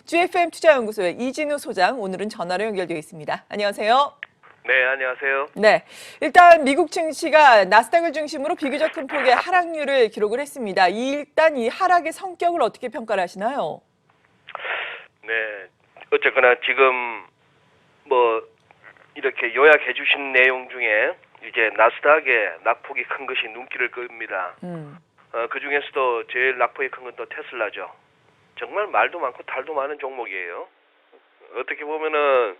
GFM 투자연구소의 이진우 소장, 오늘은 전화로 연결되어 있습니다. 안녕하세요. 네, 안녕하세요. 네, 일단 미국 증시가 나스닥을 중심으로 비교적 큰 폭의 하락률을 기록을 했습니다. 일단 이 하락의 성격을 어떻게 평가를 하시나요? 네, 어쨌거나 지금 뭐 이렇게 요약해 주신 내용 중에 이제 나스닥의 낙폭이 큰 것이 눈길을 끕니다. 그 중에서도 제일 낙폭이 큰 건 또 테슬라죠. 정말 말도 많고 탈도 많은 종목이에요. 어떻게 보면은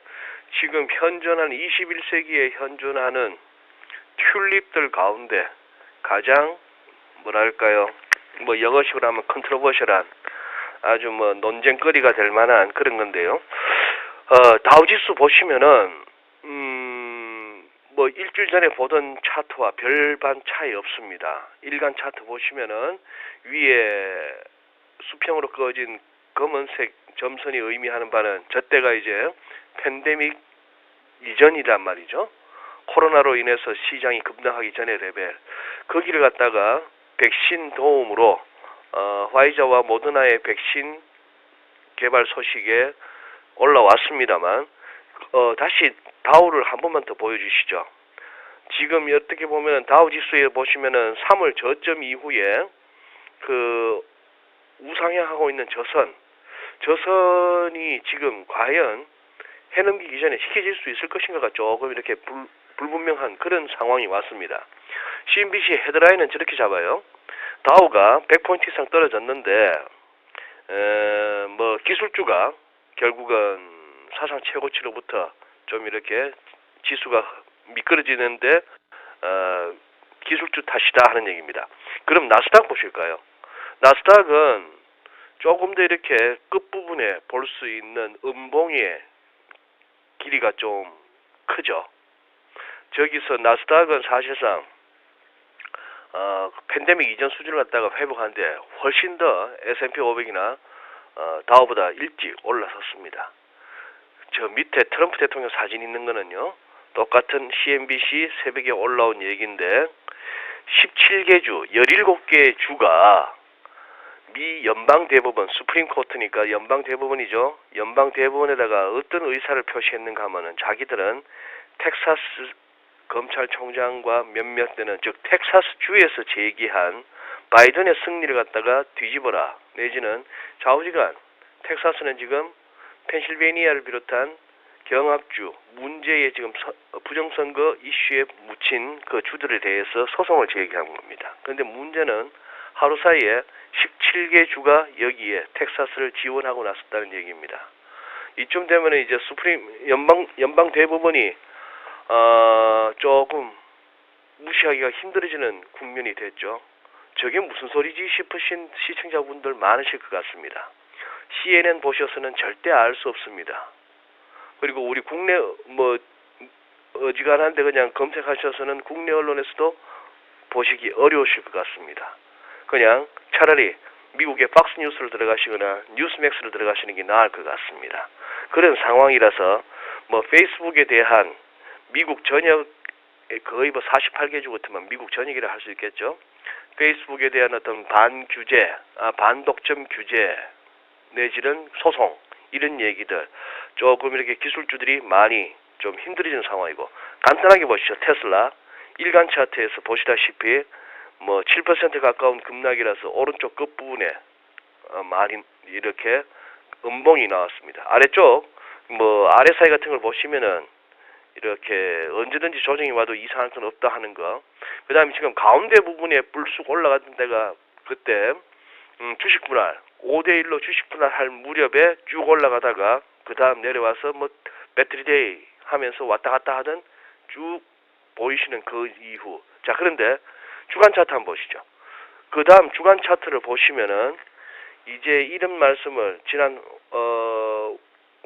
지금 현존한 21세기에 현존하는 튤립들 가운데 가장 뭐랄까요? 뭐 영어식으로 하면 컨트로버셜한 아주 뭐 논쟁거리가 될 만한 그런 건데요. 다우지수 보시면은 뭐 일주일 전에 보던 차트와 별반 차이 없습니다. 일간 차트 보시면은 위에 수평으로 그어진 검은색 점선이 의미하는 바는 저때가 이제 팬데믹 이전이란 말이죠. 코로나로 인해서 시장이 급락하기 전의 레벨. 거기를 갖다가 백신 도움으로 화이자와 모더나의 백신 개발 소식에 올라왔습니다만 다시 다우를 한 번만 더 보여주시죠. 지금 어떻게 보면 다우 지수에 보시면은 3월 저점 이후에 그 우상향하고 있는 저선이 지금 과연 해넘기기 전에 시켜질 수 있을 것인가가 조금 이렇게 불분명한 그런 상황이 왔습니다. CNBC 헤드라인은 저렇게 잡아요. 다우가 100포인트 이상 떨어졌는데 뭐 기술주가 결국은 사상 최고치로부터 좀 이렇게 지수가 미끄러지는데 기술주 탓이다 하는 얘기입니다. 그럼 나스닥 보실까요? 나스닥은 조금 더 이렇게 끝부분에 볼 수 있는 음봉의 길이가 좀 크죠. 저기서 나스닥은 사실상 팬데믹 이전 수준을 갖다가 회복하는데 훨씬 더 S&P 500이나 다우보다 일찍 올라섰습니다. 저 밑에 트럼프 대통령 사진 있는 거는요, 똑같은 CNBC 새벽에 올라온 얘기인데 17개 주, 17개의 주가 미 연방대법원, 수프림코트니까 연방대법원이죠. 연방대법원에다가 어떤 의사를 표시했는가 하면은 자기들은 텍사스 검찰총장과 몇몇 되는, 즉 텍사스 주에서 제기한 바이든의 승리를 갖다가 뒤집어라, 내지는 좌우지간 텍사스는 지금 펜실베니아를 비롯한 경합주 문제의 지금 부정선거 이슈에 묻힌 그 주들에 대해서 소송을 제기한 겁니다. 그런데 문제는 하루 사이에 17개 주가 여기에 텍사스를 지원하고 나섰다는 얘기입니다. 이쯤 되면 이제 연방 대법원이 조금 무시하기가 힘들어지는 국면이 됐죠. 저게 무슨 소리지 싶으신 시청자분들 많으실 것 같습니다. CNN 보셔서는 절대 알 수 없습니다. 그리고 우리 국내 뭐 어지간한데 그냥 검색하셔서는 국내 언론에서도 보시기 어려우실 것 같습니다. 그냥 차라리 미국의 박스 뉴스를 들어가시거나 뉴스맥스를 들어가시는 게 나을 것 같습니다. 그런 상황이라서 뭐 페이스북에 대한 미국 전역, 거의 뭐 48개 주 같으면 미국 전역이라 할 수 있겠죠. 페이스북에 대한 어떤 반규제, 반독점 규제 내지는 소송, 이런 얘기들 조금 이렇게 기술주들이 많이 좀 힘들어지는 상황이고, 간단하게 보시죠. 테슬라 일간 차트에서 보시다시피 뭐 7% 가까운 급락이라서 오른쪽 끝부분에 많이 이렇게 음봉이 나왔습니다. 아래쪽 뭐 RSI 같은 걸 보시면은 이렇게 언제든지 조정이 와도 이상할 건 없다 하는 거. 그 다음에 지금 가운데 부분에 불쑥 올라갔던 데가 그때 주식 분할 5대1로 주식 분할할 무렵에 쭉 올라가다가 그 다음 내려와서 뭐 배터리데이 하면서 왔다 갔다 하던 쭉 보이시는 그 이후. 자, 그런데 주간 차트 한번 보시죠. 그 다음 주간 차트를 보시면은 이제 이런 말씀을 지난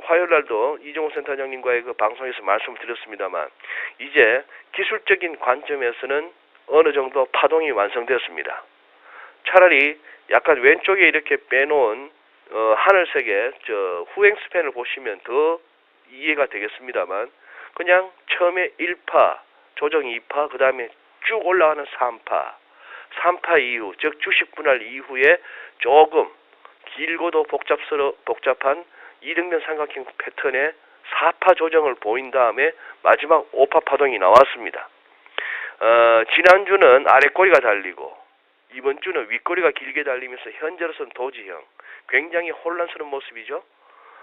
화요일날도 이종호 센터장님과의 그 방송에서 말씀을 드렸습니다만, 이제 기술적인 관점에서는 어느 정도 파동이 완성되었습니다. 차라리 약간 왼쪽에 이렇게 빼놓은 하늘색의 저 후행 스팬을 보시면 더 이해가 되겠습니다만, 그냥 처음에 1파, 조정 2파, 그 다음에 쭉 올라가는 3파 이후, 즉 주식 분할 이후에 조금 길고도 복잡한 이등변 삼각형 패턴의 4파 조정을 보인 다음에 마지막 5파 파동이 나왔습니다. 지난주는 아랫꼬리가 달리고 이번 주는 윗꼬리가 길게 달리면서 현재로서는 도지형, 굉장히 혼란스러운 모습이죠.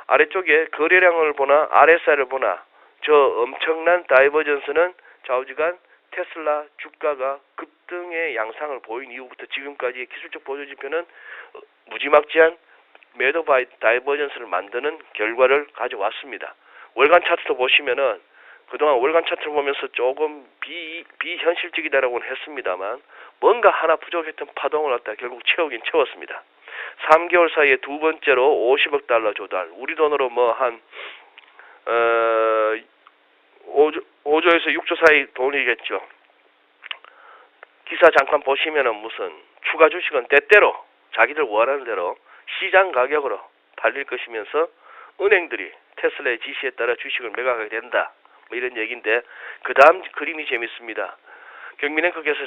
아래쪽에 거래량을 보나 RSI를 보나 저 엄청난 다이버전스는 좌우지간 테슬라 주가가 급등의 양상을 보인 이후부터 지금까지의 기술적 보조지표는 무지막지한 매도 다이버전스를 만드는 결과를 가져왔습니다. 월간 차트도 보시면은 그동안 월간 차트를 보면서 조금 비현실적이다라고는 했습니다만 뭔가 하나 부족했던 파동을 갖다 결국 채우긴 채웠습니다. 3개월 사이에 두 번째로 50억 달러 조달, 우리 돈으로 뭐 한 5조에서 6조 사이 돈이겠죠. 기사 잠깐 보시면은 무슨 추가 주식은 때때로 자기들 원하는 대로 시장 가격으로 팔릴 것이면서 은행들이 테슬라의 지시에 따라 주식을 매각하게 된다. 뭐 이런 얘기인데 그 다음 그림이 재밌습니다. 경민앵커께서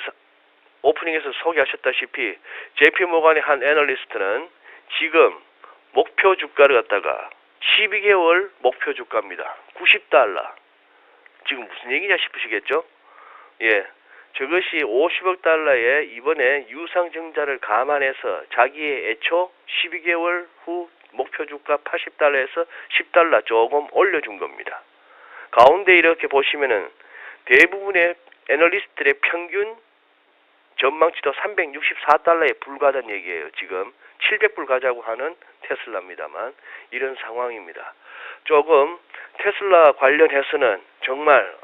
오프닝에서 소개하셨다시피 JP모간의 한 애널리스트는 지금 목표 주가를 갖다가 12개월 목표 주가입니다. 90달러. 지금 무슨 얘기냐 싶으시겠죠? 예. 저것이 50억 달러의 이번에 유상증자를 감안해서 자기의 애초 12개월 후 목표 주가 80달러에서 10달러 조금 올려준 겁니다. 가운데 이렇게 보시면은 대부분의 애널리스트들의 평균 전망치도 364달러에 불과하다는 얘기예요. 지금 700불 가자고 하는 테슬라입니다만 이런 상황입니다. 조금 테슬라 관련해서는 정말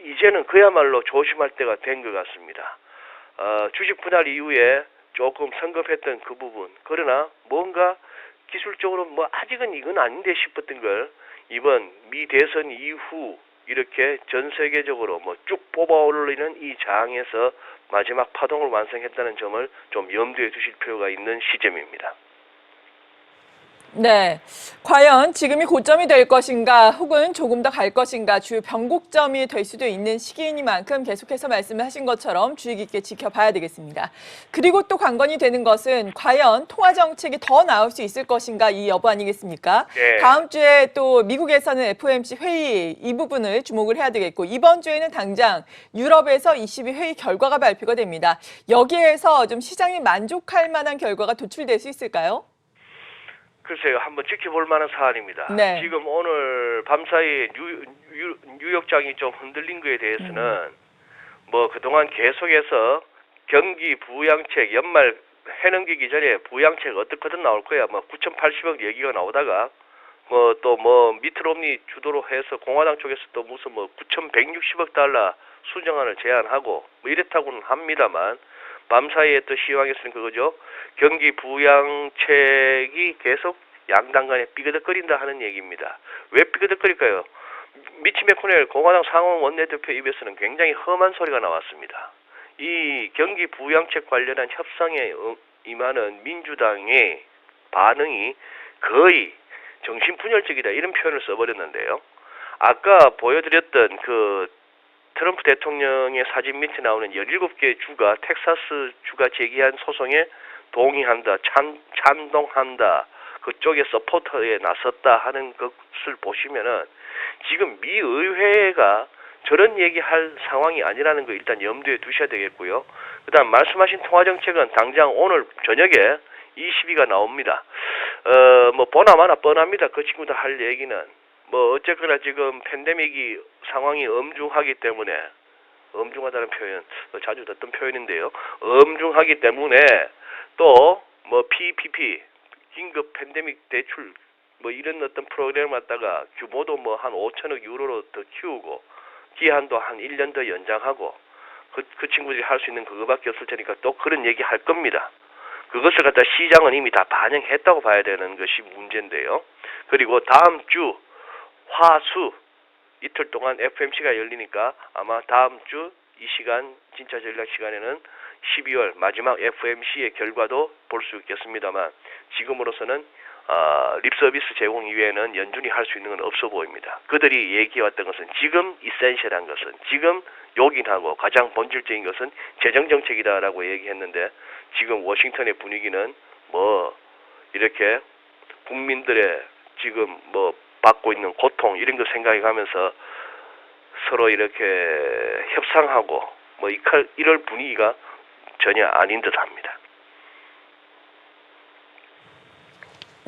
이제는 그야말로 조심할 때가 된 것 같습니다. 주식 분할 이후에 조금 성급했던 그 부분, 그러나 뭔가 기술적으로 뭐 아직은 이건 아닌데 싶었던 걸 이번 미 대선 이후 이렇게 전 세계적으로 뭐 쭉 뽑아 올리는 이 장에서 마지막 파동을 완성했다는 점을 좀 염두에 두실 필요가 있는 시점입니다. 네. 과연 지금이 고점이 될 것인가 혹은 조금 더 갈 것인가 주요 변곡점이 될 수도 있는 시기이니만큼 계속해서 말씀하신 것처럼 주의 깊게 지켜봐야 되겠습니다. 그리고 또 관건이 되는 것은 과연 통화 정책이 더 나올 수 있을 것인가 이 여부 아니겠습니까? 네. 다음 주에 또 미국에서는 FOMC 회의 이 부분을 주목을 해야 되겠고 이번 주에는 당장 유럽에서 ECB 회의 결과가 발표가 됩니다. 여기에서 좀 시장이 만족할 만한 결과가 도출될 수 있을까요? 글쎄요, 한번 지켜볼 만한 사안입니다. 네. 지금 오늘 밤사이 뉴욕장이 좀 흔들린 거에 대해서는 뭐 그동안 계속해서 경기 부양책 연말 해넘기기 전에 부양책 어떻게든 나올 거야. 뭐 9,080억 얘기가 나오다가 뭐 또 뭐 미트롬니 주도로 해서 공화당 쪽에서 또 무슨 뭐 9,160억 달러 수정안을 제안하고 뭐 이랬다고는 합니다만 밤사이에 또 시황에서는 그거죠. 경기 부양책이 계속 양당 간에 삐그덕거린다 하는 얘기입니다. 왜 삐그덕거릴까요? 미치 맥코넬 공화당 상원 원내대표 입에서는 굉장히 험한 소리가 나왔습니다. 이 경기 부양책 관련한 협상에 임하는 민주당의 반응이 거의 정신분열적이다 이런 표현을 써버렸는데요. 아까 보여드렸던 그 트럼프 대통령의 사진 밑에 나오는 17개 주가 텍사스 주가 제기한 소송에 동의한다, 찬동한다, 그쪽에 서포터에 나섰다 하는 것을 보시면은 지금 미 의회가 저런 얘기할 상황이 아니라는 거 일단 염두에 두셔야 되겠고요. 그다음 말씀하신 통화정책은 당장 오늘 저녁에 22가 나옵니다. 뭐 보나마나 뻔합니다. 그 친구들 할 얘기는 뭐 어쨌거나 지금 팬데믹이 상황이 엄중하기 때문에 엄중하다는 표현 자주 듣던 표현인데요. 엄중하기 때문에 또 뭐 PPP 긴급 팬데믹 대출 뭐 이런 어떤 프로그램을 갖다가 규모도 뭐 한 5천억 유로로 더 키우고 기한도 한 1년 더 연장하고 그 친구들이 할 수 있는 그거밖에 없을 테니까 또 그런 얘기 할 겁니다. 그것을 갖다 시장은 이미 다 반영했다고 봐야 되는 것이 문제인데요. 그리고 다음 주 화수 이틀 동안 FMC가 열리니까 아마 다음 주 이 시간 진짜 전략 시간에는 12월 마지막 FMC의 결과도 볼 수 있겠습니다만 지금으로서는 립서비스 제공 이외에는 연준이 할 수 있는 건 없어 보입니다. 그들이 얘기해왔던 것은 지금 이센셜한 것은 지금 요긴하고 가장 본질적인 것은 재정정책이다라고 얘기했는데 지금 워싱턴의 분위기는 뭐 이렇게 국민들의 지금 뭐 받고 있는 고통 이런 거 생각해 가면서 서로 이렇게 협상하고 뭐 이럴 분위기가 전혀 아닌 듯합니다.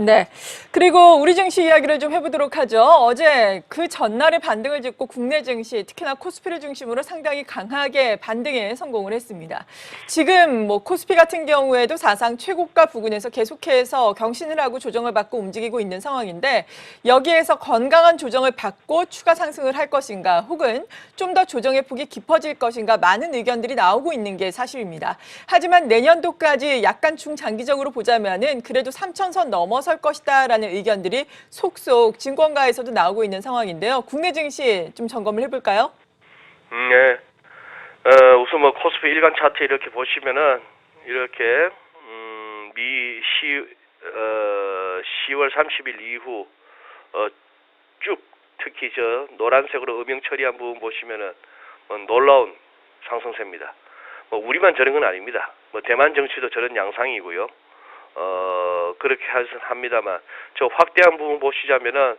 네. 그리고 우리 증시 이야기를 좀 해보도록 하죠. 어제 그 전날에 반등을 짓고 국내 증시, 특히나 코스피를 중심으로 상당히 강하게 반등에 성공을 했습니다. 지금 뭐 코스피 같은 경우에도 사상 최고가 부근에서 계속해서 경신을 하고 조정을 받고 움직이고 있는 상황인데 여기에서 건강한 조정을 받고 추가 상승을 할 것인가 혹은 좀 더 조정의 폭이 깊어질 것인가 많은 의견들이 나오고 있는 게 사실입니다. 하지만 내년도까지 약간 중장기적으로 보자면은 그래도 3,000선 넘어설 것이다라는 의견들이 속속 증권가에서도 나오고 있는 상황인데요. 국내 증시 좀 점검을 해볼까요? 네. 우선 뭐 코스피 일간 차트 이렇게 보시면은 이렇게 미 10월 30일 이후 쭉 특히 저 노란색으로 음영 처리한 부분 보시면은 놀라운 상승세입니다. 뭐 우리만 저런 건 아닙니다. 뭐 대만 정치도 저런 양상이고요. 그렇게 합니다만 저 확대한 부분 보시자면은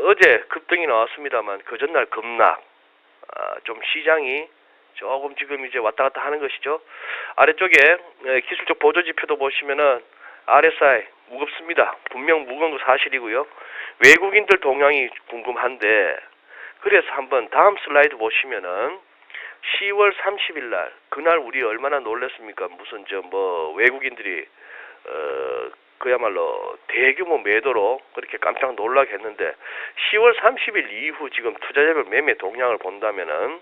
어제 급등이 나왔습니다만 그 전날 급락. 좀 시장이 조금 지금 이제 왔다 갔다 하는 것이죠. 아래쪽에 기술적 보조 지표도 보시면은 RSI 무겁습니다. 분명 무거운 거 사실이고요. 외국인들 동향이 궁금한데 그래서 한번 다음 슬라이드 보시면은 10월 30일 날 그날 우리 얼마나 놀랐습니까? 무슨 저 뭐 외국인들이 그야말로 대규모 매도로 그렇게 깜짝 놀라게 했는데 10월 30일 이후 지금 투자자별 매매 동향을 본다면은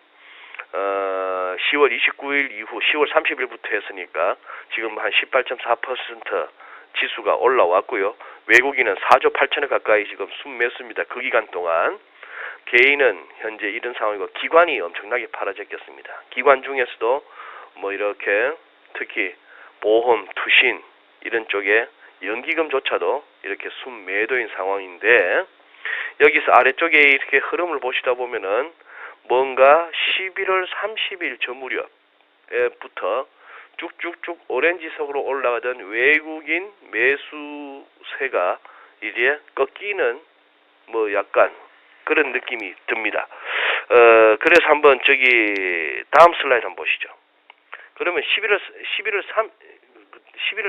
10월 29일 이후 10월 30일부터 했으니까 지금 한 18.4% 지수가 올라왔고요. 외국인은 4조 8천억 가까이 지금 순매수입니다. 그 기간 동안. 개인은 현재 이런 상황이고 기관이 엄청나게 팔아제꼈습니다. 기관 중에서도 뭐 이렇게 특히 보험, 투신 이런 쪽에 연기금조차도 이렇게 순매도인 상황인데 여기서 아래쪽에 이렇게 흐름을 보시다 보면은 뭔가 11월 30일 저 무렵부터 쭉쭉쭉 오렌지색으로 올라가던 외국인 매수세가 이제 꺾이는 뭐 약간 그런 느낌이 듭니다. 그래서 한번 저기 다음 슬라이드 한번 보시죠. 그러면 11월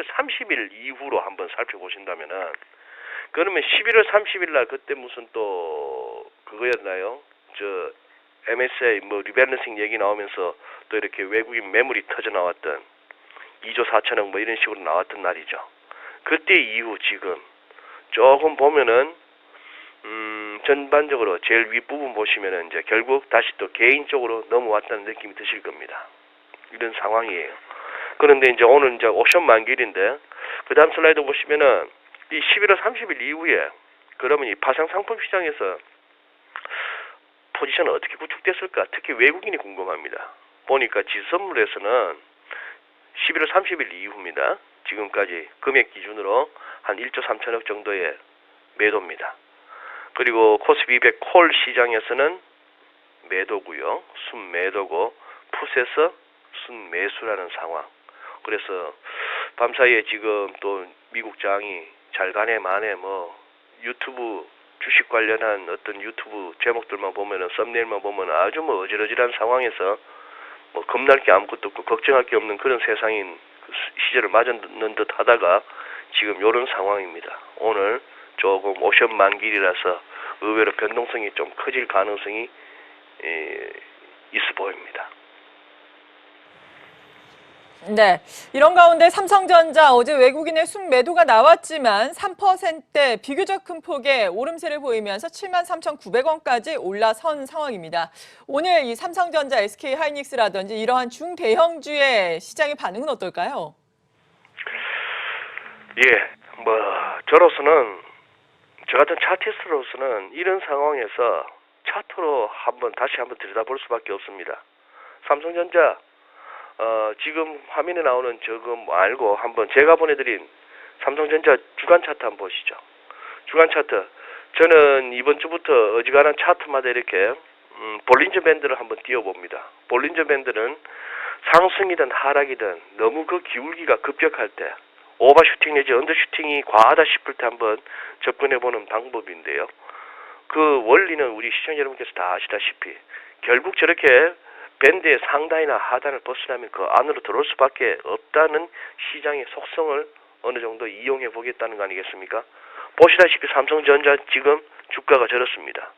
30일 이후로 한번 살펴보신다면은 그러면 11월 30일 날 그때 무슨 또 그거였나요? 저 MSCI 뭐 리밸런싱 얘기 나오면서 또 이렇게 외국인 매물이 터져 나왔던 2조 4천억 뭐 이런 식으로 나왔던 날이죠. 그때 이후 지금 조금 보면은 전반적으로 제일 윗부분 보시면은 이제 결국 다시 또 개인적으로 넘어왔다는 느낌이 드실 겁니다. 이런 상황이에요. 그런데 이제 오늘 이제 옵션 만기일인데 그 다음 슬라이드 보시면은 이 11월 30일 이후에 그러면 이 파생 상품 시장에서 포지션은 어떻게 구축됐을까? 특히 외국인이 궁금합니다. 보니까 지선물에서는 11월 30일 이후입니다. 지금까지 금액 기준으로 한 1조 3천억 정도의 매도입니다. 그리고 코스피 200 콜 시장에서는 매도고요. 순매도고 풋에서 순매수라는 상황. 그래서 밤사이에 지금 또 미국 장이 잘 가네 마네 뭐 유튜브 주식 관련한 어떤 유튜브 제목들만 보면은 썸네일만 보면 아주 뭐 어질어질한 상황에서 뭐 겁날 게 아무것도 없고 걱정할 게 없는 그런 세상인 시절을 맞았는 듯 하다가 지금 이런 상황입니다. 오늘 조금 옵션 만기이라서 의외로 변동성이 좀 커질 가능성이 있어 보입니다. 네. 이런 가운데 삼성전자 어제 외국인의 순매도가 나왔지만 3%대 비교적 큰 폭의 오름세를 보이면서 73,900원까지 올라선 상황입니다. 오늘 이 삼성전자, SK하이닉스라든지 이러한 중대형주의 시장의 반응은 어떨까요? 예, 뭐 저로서는 저 같은 차티스트로서는 이런 상황에서 차트로 다시 한번 들여다볼 수밖에 없습니다. 삼성전자 지금 화면에 나오는 저거 말고 한번 제가 보내드린 삼성전자 주간 차트 한번 보시죠. 주간 차트. 저는 이번 주부터 어지간한 차트마다 이렇게 볼린저 밴드를 한번 띄워봅니다. 볼린저 밴드는 상승이든 하락이든 너무 그 기울기가 급격할 때 오버슈팅 내지 언더슈팅이 과하다 싶을 때 한번 접근해보는 방법인데요. 그 원리는 우리 시청자 여러분께서 다 아시다시피 결국 저렇게 밴드의 상단이나 하단을 벗으려면 그 안으로 들어올 수밖에 없다는 시장의 속성을 어느 정도 이용해 보겠다는 거 아니겠습니까? 보시다시피 삼성전자 지금 주가가 저렇습니다.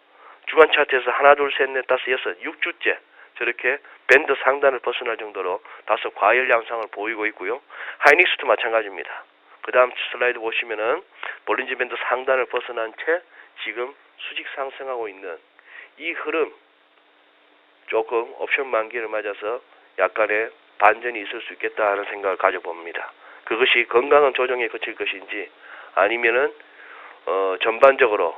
주간 차트에서 하나, 둘, 셋, 넷, 다섯, 여섯, 6주째 저렇게 밴드 상단을 벗어날 정도로 다소 과열 양상을 보이고 있고요. 하이닉스도 마찬가지입니다. 그 다음 슬라이드 보시면은 볼린지 밴드 상단을 벗어난 채 지금 수직 상승하고 있는 이 흐름, 조금 옵션 만기를 맞아서 약간의 반전이 있을 수 있겠다 하는 생각을 가져봅니다. 그것이 건강한 조정에 그칠 것인지 아니면은 전반적으로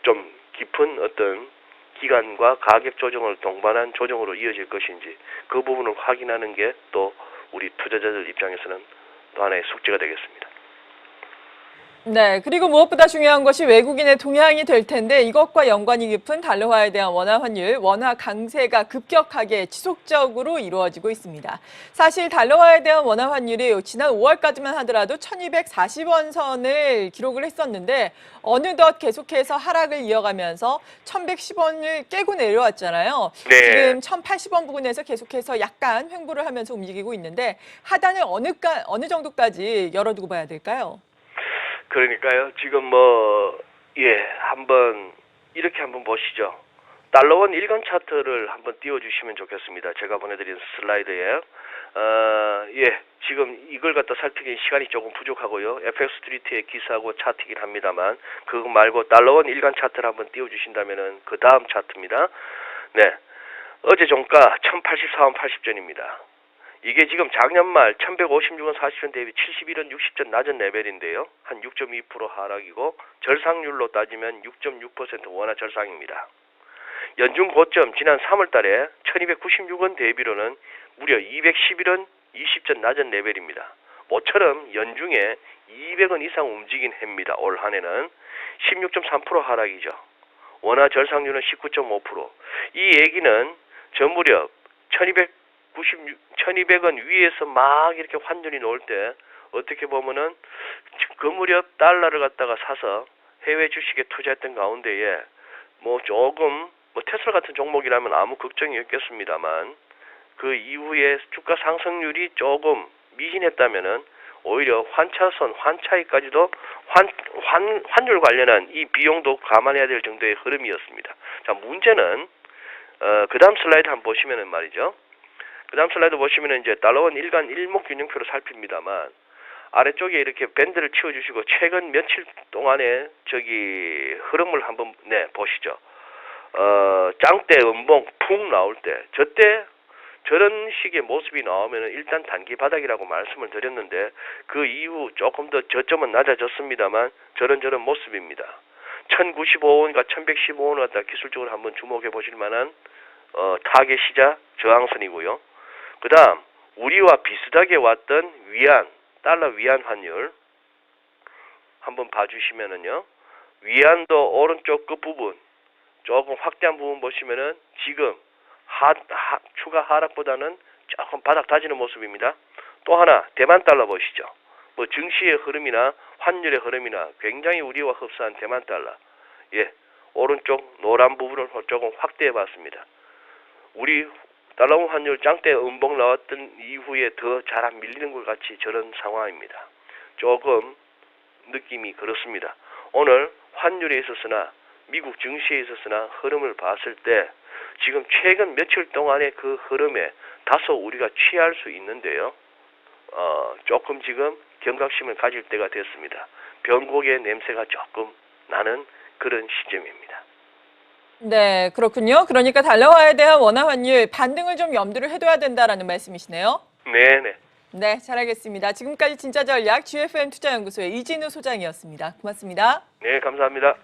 좀 깊은 어떤 기간과 가격 조정을 동반한 조정으로 이어질 것인지 그 부분을 확인하는 게 또 우리 투자자들 입장에서는 또 하나의 숙제가 되겠습니다. 네, 그리고 무엇보다 중요한 것이 외국인의 동향이 될 텐데 이것과 연관이 깊은 달러화에 대한 원화 환율, 원화 강세가 급격하게 지속적으로 이루어지고 있습니다. 사실 달러화에 대한 원화 환율이 지난 5월까지만 하더라도 1240원 선을 기록을 했었는데 어느덧 계속해서 하락을 이어가면서 1110원을 깨고 내려왔잖아요. 네. 지금 1080원 부근에서 계속해서 약간 횡보를 하면서 움직이고 있는데 하단을 어느 정도까지 열어두고 봐야 될까요? 그러니까요. 지금 한번 이렇게 한번 보시죠. 달러원 일간 차트를 한번 띄워주시면 좋겠습니다. 제가 보내드린 슬라이드에 지금 이걸 갖다 살피기엔 시간이 조금 부족하고요. FX 스트리트의 기사하고 차트이긴 합니다만 그거 말고 달러원 일간 차트를 한번 띄워주신다면은 그 다음 차트입니다. 네, 어제 종가 1084원 80전입니다. 이게 지금 작년 말 1156원 40전 대비 71원 60전 낮은 레벨인데요. 한 6.2% 하락이고 절상률로 따지면 6.6% 원화 절상입니다. 연중 고점 지난 3월 달에 1296원 대비로는 무려 211원 20전 낮은 레벨입니다. 모처럼 연중에 200원 이상 움직인 해입니다. 올 한해는 16.3% 하락이죠. 원화 절상률은 19.5%. 이 얘기는 저 무렵 1200원 위에서 막 이렇게 환율이 나올 때 어떻게 보면은 그 무렵 달러를 갖다가 사서 해외 주식에 투자했던 가운데에 조금 테슬라 같은 종목이라면 아무 걱정이 없겠습니다만 그 이후에 주가 상승률이 조금 미진했다면은 오히려 환차익까지도 환율 관련한 이 비용도 감안해야 될 정도의 흐름이었습니다. 자, 문제는 그 다음 슬라이드 한번 보시면은 말이죠. 그 다음 슬라이드 보시면은 이제 달러원 일간 일목균형표를 살핍니다만 아래쪽에 이렇게 밴드를 치워주시고 최근 며칠 동안의 흐름을 한번 보시죠. 짱대 음봉 푹 나올 때 저때 저런 식의 모습이 나오면은 일단 단기 바닥이라고 말씀을 드렸는데 그 이후 조금 더 저점은 낮아졌습니다만 저런 모습입니다. 1095원과 1115원 갖다 기술적으로 한번 주목해 보실 만한 타겟이자 저항선이고요. 그 다음 우리와 비슷하게 왔던 달러 위안 환율 한번 봐주시면은요. 위안도 오른쪽 끝부분 조금 확대한 부분 보시면은 지금 추가 하락보다는 조금 바닥 다지는 모습입니다. 또 하나 대만 달러 보시죠. 증시의 흐름이나 환율의 흐름이나 굉장히 우리와 흡사한 대만 달러. 오른쪽 노란 부분을 조금 확대해 봤습니다. 우리 달러 환율 짱대 음봉 나왔던 이후에 더 잘 안 밀리는 것 같이 저런 상황입니다. 조금 느낌이 그렇습니다. 오늘 환율에 있어서나 미국 증시에 있어서나 흐름을 봤을 때 지금 최근 며칠 동안의 그 흐름에 다소 우리가 취할 수 있는데요. 조금 지금 경각심을 가질 때가 됐습니다. 변곡의 냄새가 조금 나는 그런 시점입니다. 네, 그렇군요. 그러니까 달러화에 대한 원화 환율 반등을 좀 염두를 해둬야 된다라는 말씀이시네요. 네네. 네, 잘 알겠습니다. 지금까지 진짜 전략 GFM 투자연구소의 이진우 소장이었습니다. 고맙습니다. 네, 감사합니다.